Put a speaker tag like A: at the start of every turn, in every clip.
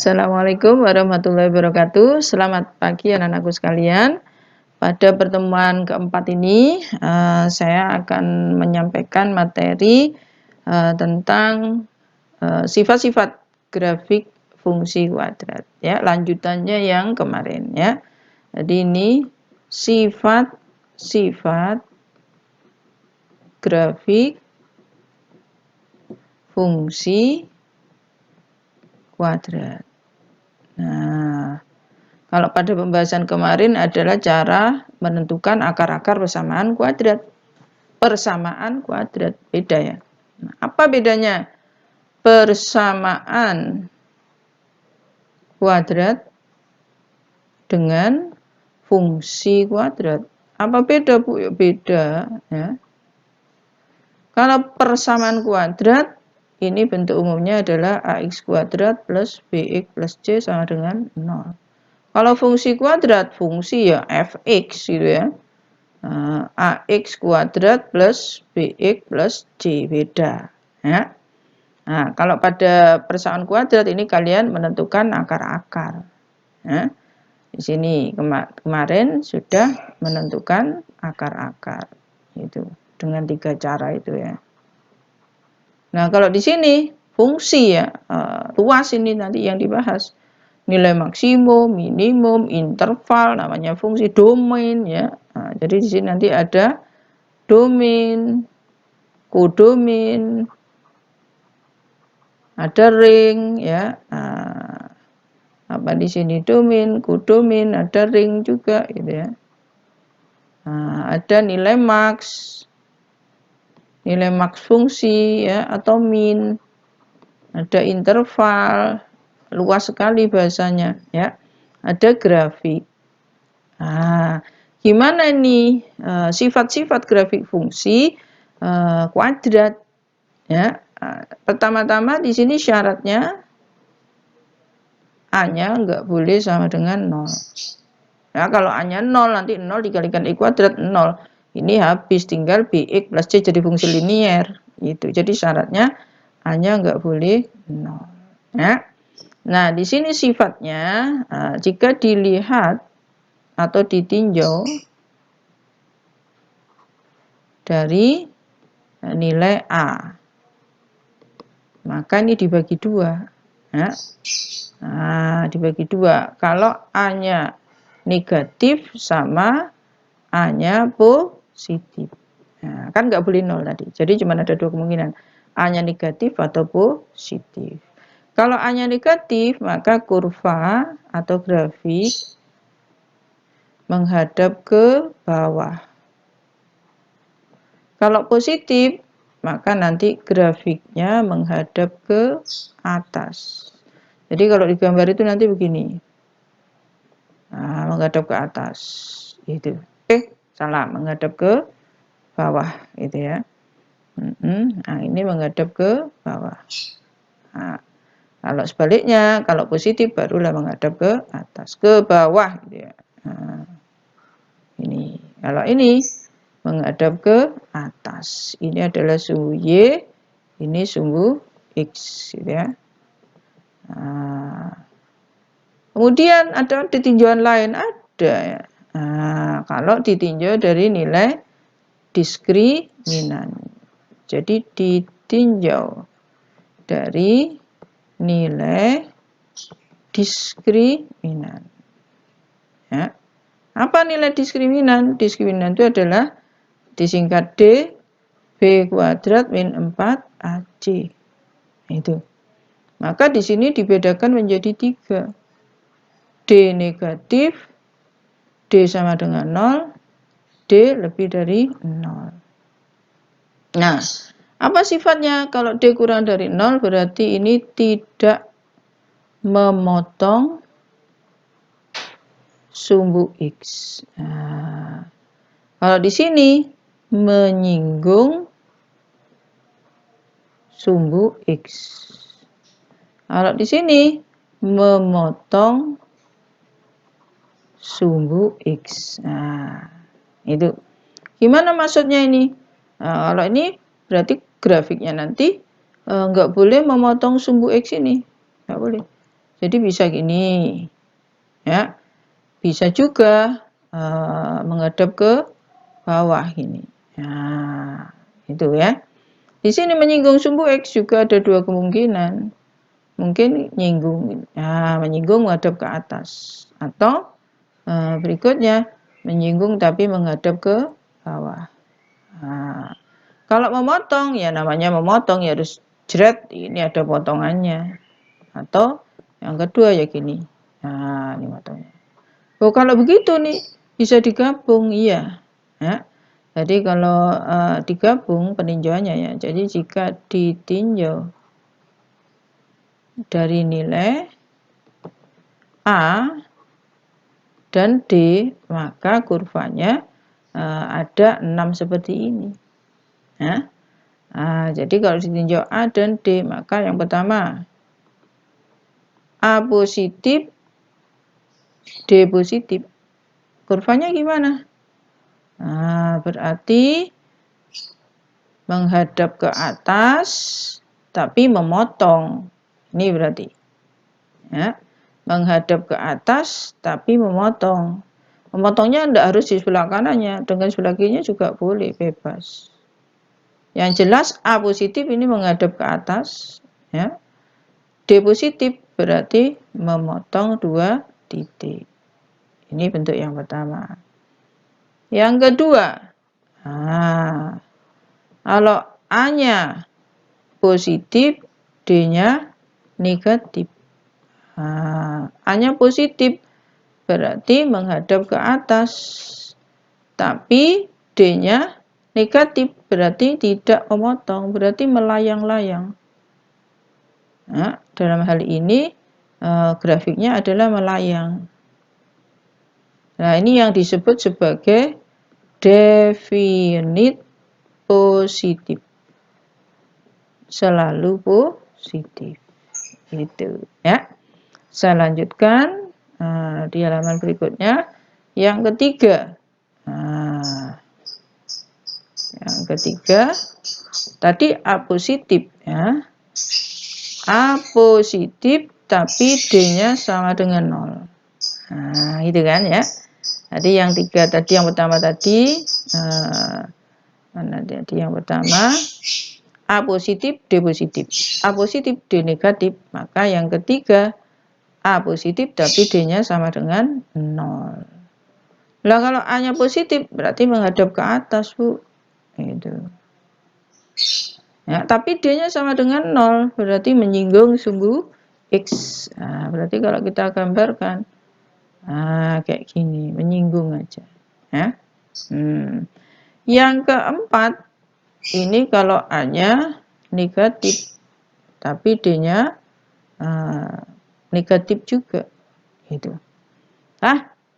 A: Assalamualaikum warahmatullahi wabarakatuh. Selamat pagi anak-anakku sekalian. Pada pertemuan keempat ini, saya akan menyampaikan materi tentang sifat-sifat grafik fungsi kuadrat. Ya, lanjutannya yang kemarin ya. Jadi ini sifat-sifat grafik fungsi kuadrat. Nah, kalau pada pembahasan kemarin adalah cara menentukan akar-akar persamaan kuadrat. Persamaan kuadrat, beda ya. Nah, apa bedanya persamaan kuadrat dengan fungsi kuadrat? Apa beda, Bu? Ya, beda ya. Kalau persamaan kuadrat, ini bentuk umumnya adalah ax kuadrat plus bx plus c sama dengan 0. Kalau fungsi kuadrat, fungsi ya fx gitu ya. Ax kuadrat plus bx plus c, beda ya. Nah, kalau pada persamaan kuadrat ini kalian menentukan akar-akar ya. Di sini kemarin sudah menentukan akar-akar itu dengan 3 cara itu ya. Nah, kalau di sini fungsi ya, luas ini nanti yang dibahas. Nilai maksimum, minimum, interval, namanya fungsi, domain ya. Nah, jadi di sini nanti ada domain, kodomain, ada ring ya. Nah, apa di sini domain, kodomain, ada ring juga gitu ya. Nah, ada nilai max fungsi ya atau min. Ada interval, luas sekali bahasanya ya. Ada grafik. Nah, gimana ini sifat-sifat grafik fungsi kuadrat ya. Pertama-tama di sini syaratnya A-nya enggak boleh sama dengan 0. Ya, kalau A-nya 0 nanti 0 dikalikan I kuadrat 0. Ini habis, tinggal bx plus c jadi fungsi linier gitu. Jadi syaratnya A-nya enggak boleh 0 ya. Nah, di sini sifatnya jika dilihat atau ditinjau dari nilai A, maka ini dibagi 2 ya. Nah, dibagi 2. Kalau A-nya negatif sama A-nya positif. Nah, kan nggak boleh 0 tadi. Jadi cuma ada 2 kemungkinan. A-nya negatif atau positif. Kalau A-nya negatif, maka kurva atau grafik menghadap ke bawah. Kalau positif, maka nanti grafiknya menghadap ke atas. Jadi kalau di gambar itu nanti begini. Nah, menghadap ke atas. Gitu. Salah, menghadap ke bawah gitu ya. Nah, ini menghadap ke bawah. Nah, kalau sebaliknya, kalau positif barulah menghadap ke atas, ke bawah gitu ya. Nah, ini. Kalau ini menghadap ke atas. Ini adalah sumbu Y, ini sumbu X gitu ya. Nah, kemudian ada ditinjauan lain, ada ya. Nah, kalau ditinjau dari nilai diskriminan. Jadi ditinjau dari nilai diskriminan. Ya. Apa nilai diskriminan? Diskriminan itu adalah disingkat D, B kuadrat min 4AC. Itu. Maka di sini dibedakan menjadi 3. D negatif, D sama dengan 0, D lebih dari 0. Nah, apa sifatnya? Kalau D kurang dari 0 berarti ini tidak memotong sumbu X. Nah, kalau di sini menyinggung sumbu X. Kalau di sini memotong sumbu X. Nah, itu. Gimana maksudnya ini? Nah, kalau ini berarti grafiknya nanti nggak boleh memotong sumbu X ini. Nggak boleh. Jadi bisa gini, ya. Bisa juga menghadap ke bawah ini. Nah, itu ya. Di sini menyinggung sumbu X juga ada dua kemungkinan. Mungkin menyinggung menghadap ke atas. Atau berikutnya, menyinggung tapi menghadap ke bawah. Nah, kalau memotong, ya namanya memotong, ya harus jret, ini ada potongannya. Atau yang kedua ya gini. Nah, ini potongnya. Oh, kalau begitu nih, bisa digabung, iya. Ya. Jadi kalau digabung peninjauannya ya, jadi jika ditinjau dari nilai A dan D, maka kurvanya ada 6 seperti ini. Ya. Jadi kalau ditinjau A dan D, maka yang pertama A positif, D positif. Kurvanya gimana? Berarti menghadap ke atas tapi memotong. Ini berarti. Ya. Menghadap ke atas tapi memotong. Memotongnya tidak harus di sebelah kanannya, dengan sebelah kirinya juga boleh, bebas. Yang jelas A positif ini menghadap ke atas, ya. D positif berarti memotong 2 titik. Ini bentuk yang pertama. Yang kedua, kalau A-nya positif, D-nya negatif. A-nya positif berarti menghadap ke atas, tapi D-nya negatif berarti tidak memotong, berarti melayang-layang. Nah, dalam hal ini grafiknya adalah melayang. Nah, ini yang disebut sebagai definite positif. Selalu positif. Gitu ya. Saya lanjutkan di halaman berikutnya. Yang ketiga. Yang ketiga tadi A positif ya. A positif tapi D-nya sama dengan 0. Gitu kan ya. Jadi yang tiga tadi, yang pertama tadi mana tadi yang pertama A positif, D positif. A positif, D negatif. Maka yang ketiga A positif tapi D-nya sama dengan 0. Lah kalau A-nya positif berarti menghadap ke atas, Bu. Gitu. Ya, tapi D-nya sama dengan 0, berarti menyinggung sumbu X. Berarti kalau kita gambarkan kayak gini, menyinggung aja. Ya. Yang keempat, ini kalau A-nya negatif, tapi D-nya negatif juga. Gitu.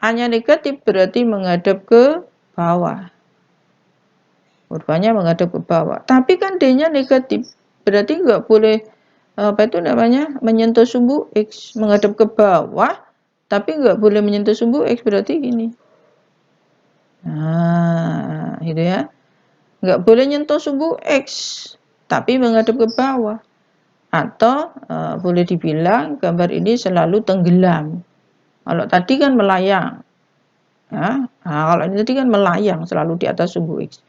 A: A-nya negatif berarti menghadap ke bawah. Kurvanya menghadap ke bawah. Tapi kan D-nya negatif. Berarti nggak boleh menyentuh sumbu X, menghadap ke bawah, tapi nggak boleh menyentuh sumbu X, berarti gini. Gitu ya. Nggak boleh nyentuh sumbu X, tapi menghadap ke bawah. Atau boleh dibilang gambar ini selalu tenggelam. Kalau tadi kan melayang. Ya. Kalau ini tadi kan melayang selalu di atas sumbu X.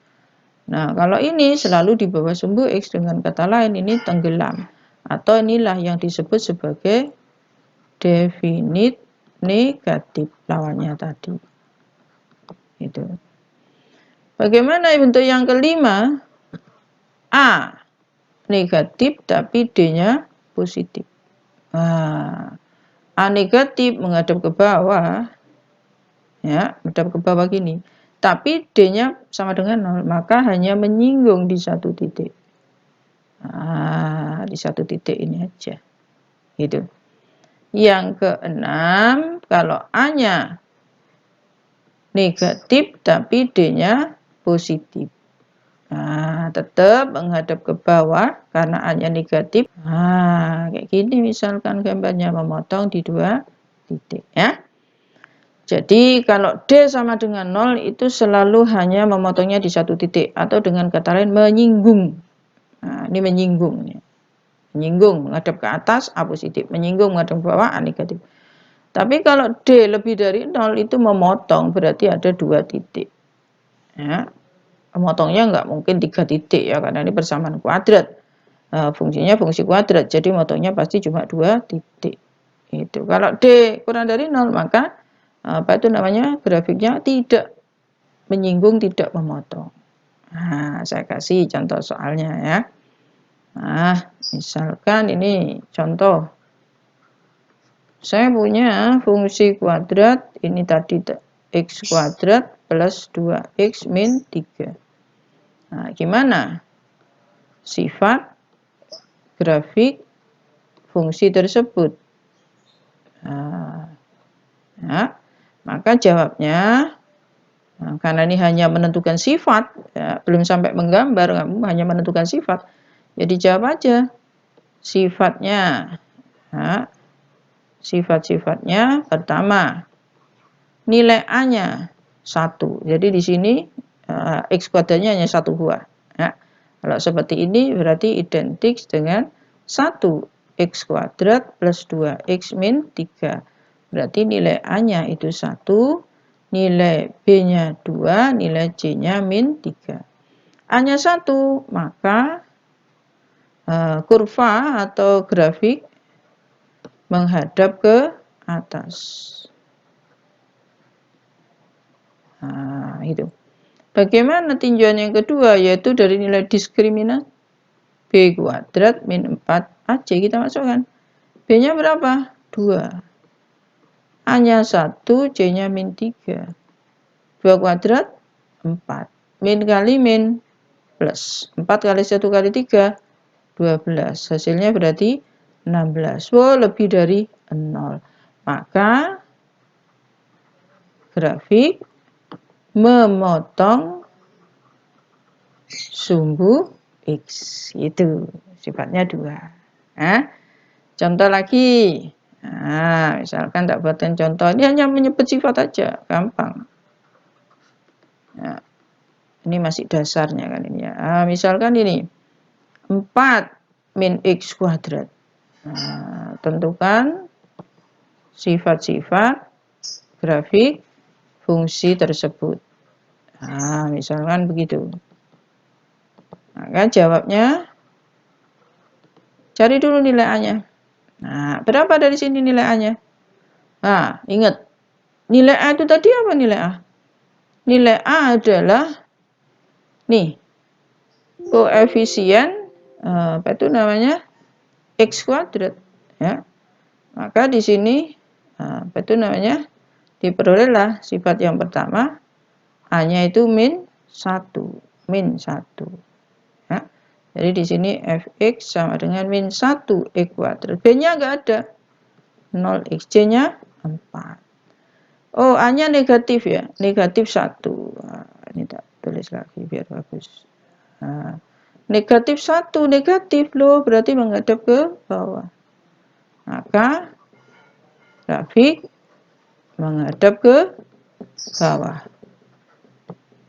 A: Nah, kalau ini selalu di bawah sumbu X, dengan kata lain ini tenggelam. Atau inilah yang disebut sebagai definite negatif, lawannya tadi. Itu. Bagaimana bentuk yang kelima? A negatif tapi D-nya positif. A negatif menghadap ke bawah, ya, menghadap ke bawah gini. Tapi D-nya sama dengan 0, maka hanya menyinggung di satu titik. Di satu titik ini aja. Gitu. Yang keenam, kalau A-nya negatif tapi D-nya positif. Tetap menghadap ke bawah karena A-nya negatif. Kayak gini misalkan gambarnya, memotong di 2 titik ya. Jadi kalau D sama dengan 0 itu selalu hanya memotongnya di satu titik, atau dengan kata lain menyinggung. Ini menyinggung. menyinggung menghadap ke atas A positif, menyinggung menghadap ke bawah A negatif. Tapi kalau D lebih dari 0 itu memotong, berarti ada 2 titik. Ya. Memotongnya nggak mungkin 3 titik ya, karena ini persamaan kuadrat. Fungsinya fungsi kuadrat, jadi motongnya pasti cuma 2 titik. Itu. Kalau D kurang dari 0, maka apa itu namanya, grafiknya tidak menyinggung, tidak memotong. Nah, saya kasih contoh soalnya ya. Nah, misalkan ini contoh. Saya punya fungsi kuadrat, ini tadi x kuadrat plus 2x min 3. Nah, gimana sifat grafik fungsi tersebut? Nah, maka jawabnya, karena ini hanya menentukan sifat, ya, belum sampai menggambar, kamu hanya menentukan sifat. Jadi jawab aja sifatnya. Nah, sifat-sifatnya pertama, nilai A-nya 1. Jadi di sini x kuadratnya hanya 1 buah. Ya. Kalau seperti ini berarti identik dengan 1 x kuadrat plus 2x min 3. Berarti nilai A-nya itu 1, nilai B-nya 2, nilai C-nya min 3. A-nya 1, maka kurva atau grafik menghadap ke atas. Nah, itu. Bagaimana tinjauan yang kedua, yaitu dari nilai diskriminant B kuadrat min 4AC kita masukkan. B-nya berapa? 2. A-nya 1, C-nya min 3. 2 kuadrat 4. Min kali min plus. 4 kali 1 kali 3, 12. Hasilnya berarti 16. Wow, lebih dari 0. Maka grafik memotong sumbu X. Itu sifatnya 2. Nah, contoh lagi. Nah, misalkan tak buatkan contoh. Ini hanya menyebut sifat aja. Gampang. Nah, ini masih dasarnya kan ini ya. Nah, misalkan ini 4 min X kuadrat. Nah, tentukan sifat-sifat grafik fungsi tersebut. Nah, misalkan begitu. Maka jawabnya, cari dulu nilai A-nya. Nah, berapa dari sini nilai A-nya? Nah, ingat. Nilai A itu tadi apa nilai A? Nilai A adalah, nih, koefisien, apa itu namanya? X kuadrat. Ya. Maka di sini, apa itu namanya? Diperolehlah sifat yang pertama, A-nya itu min 1. Min 1. Ya. Jadi di sini fx sama dengan min 1 x kuadrat. B-nya nggak ada. 0x, C-nya 4. Oh, A-nya negatif ya. Negatif 1. Nah, ini tak tulis lagi biar bagus. Nah, negatif 1. Negatif loh. Berarti menghadap ke bawah. Maka grafik menghadap ke bawah.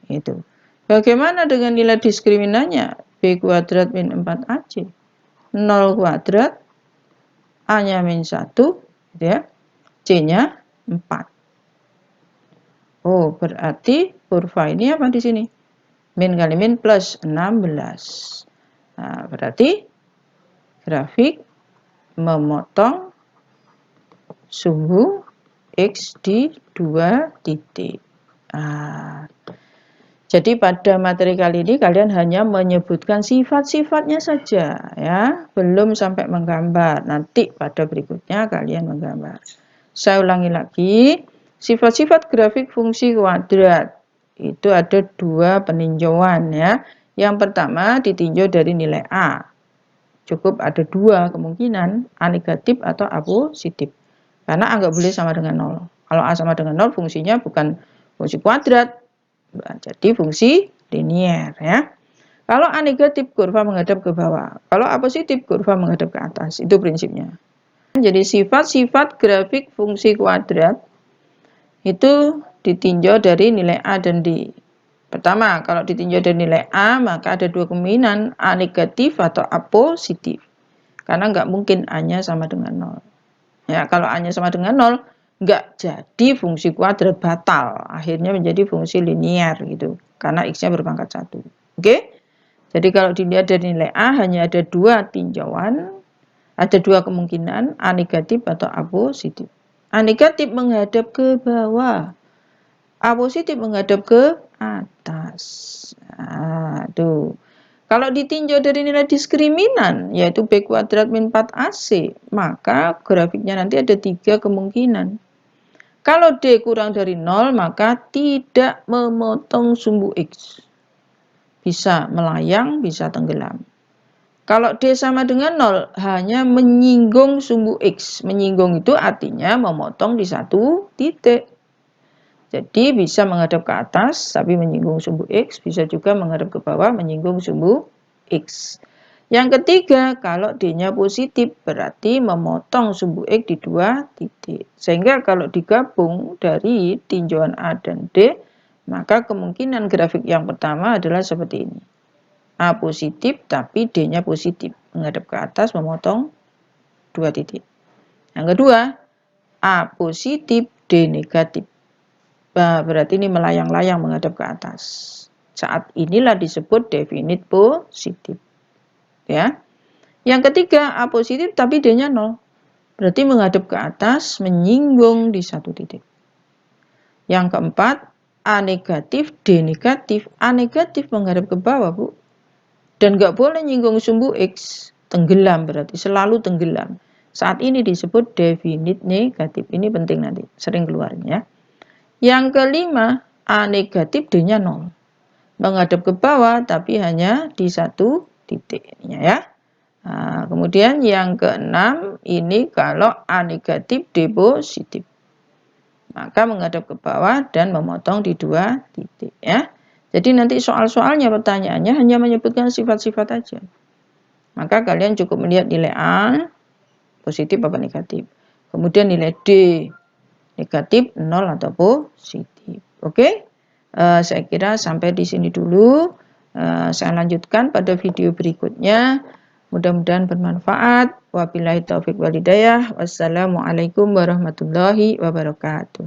A: Itu. Bagaimana dengan nilai diskriminannya? B kuadrat min 4AC. 0 kuadrat, A-nya min 1, gitu ya. C-nya 4. Oh, berarti kurva ini apa di sini? Min kali min plus 16. Nah, berarti grafik memotong sumbu X di 2 titik. Nah, jadi pada materi kali ini kalian hanya menyebutkan sifat-sifatnya saja ya, belum sampai menggambar. Nanti pada berikutnya kalian menggambar. Saya ulangi lagi, sifat-sifat grafik fungsi kuadrat itu ada 2 peninjauan ya. Yang pertama ditinjau dari nilai A. Cukup ada 2 kemungkinan, A negatif atau A positif. Karena A nggak boleh sama dengan 0. Kalau A sama dengan 0 fungsinya bukan fungsi kuadrat. Jadi fungsi linier ya. Kalau A negatif kurva menghadap ke bawah. Kalau A positif kurva menghadap ke atas. Itu prinsipnya. Jadi sifat-sifat grafik fungsi kuadrat itu ditinjau dari nilai A dan D. Pertama, kalau ditinjau dari nilai A maka ada 2 kemungkinan, A negatif atau A positif. Karena nggak mungkin A-nya sama dengan 0. Ya, kalau A-nya sama dengan 0, nggak jadi fungsi kuadrat, batal. Akhirnya menjadi fungsi linear gitu. Karena X-nya berpangkat 1. Oke? Jadi kalau dilihat dari nilai A, hanya ada 2 tinjauan. Ada 2 kemungkinan, A negatif atau A positif. A negatif menghadap ke bawah. A positif menghadap ke atas. Nah, tuh. Kalau ditinjau dari nilai diskriminan, yaitu B kuadrat min 4AC, maka grafiknya nanti ada 3 kemungkinan. Kalau D kurang dari 0, maka tidak memotong sumbu X. Bisa melayang, bisa tenggelam. Kalau D sama dengan 0, hanya menyinggung sumbu X. Menyinggung itu artinya memotong di satu titik. Jadi bisa menghadap ke atas, tapi menyinggung sumbu X. Bisa juga menghadap ke bawah, menyinggung sumbu X. Yang ketiga, kalau D-nya positif, berarti memotong sumbu X di 2 titik. Sehingga kalau digabung dari tinjauan A dan D, maka kemungkinan grafik yang pertama adalah seperti ini. A positif tapi D-nya positif, menghadap ke atas memotong 2 titik. Yang kedua, A positif, D negatif. Nah, berarti ini melayang-layang menghadap ke atas. Saat inilah disebut definite positif. Ya. Yang ketiga, A positif tapi D-nya 0. Berarti menghadap ke atas, menyinggung di satu titik. Yang keempat, A negatif, D negatif. A negatif menghadap ke bawah, Bu. Dan nggak boleh nyinggung sumbu X, tenggelam berarti, selalu tenggelam. Saat ini disebut definite negatif. Ini penting nanti, sering keluarnya. Yang kelima, A negatif, D-nya 0. Menghadap ke bawah, tapi hanya di satu titiknya ya. Nah, kemudian yang keenam, ini kalau A negatif, D positif. Maka menghadap ke bawah dan memotong di 2 titik ya. Jadi nanti soal-soalnya pertanyaannya hanya menyebutkan sifat-sifat aja. Maka kalian cukup melihat nilai A positif apa negatif. Kemudian nilai D negatif 0 atau positif. Oke? Saya kira sampai di sini dulu. Saya lanjutkan pada video berikutnya. Mudah-mudahan bermanfaat. Wabillahi taufiq walhidayah. Wassalamualaikum warahmatullahi wabarakatuh.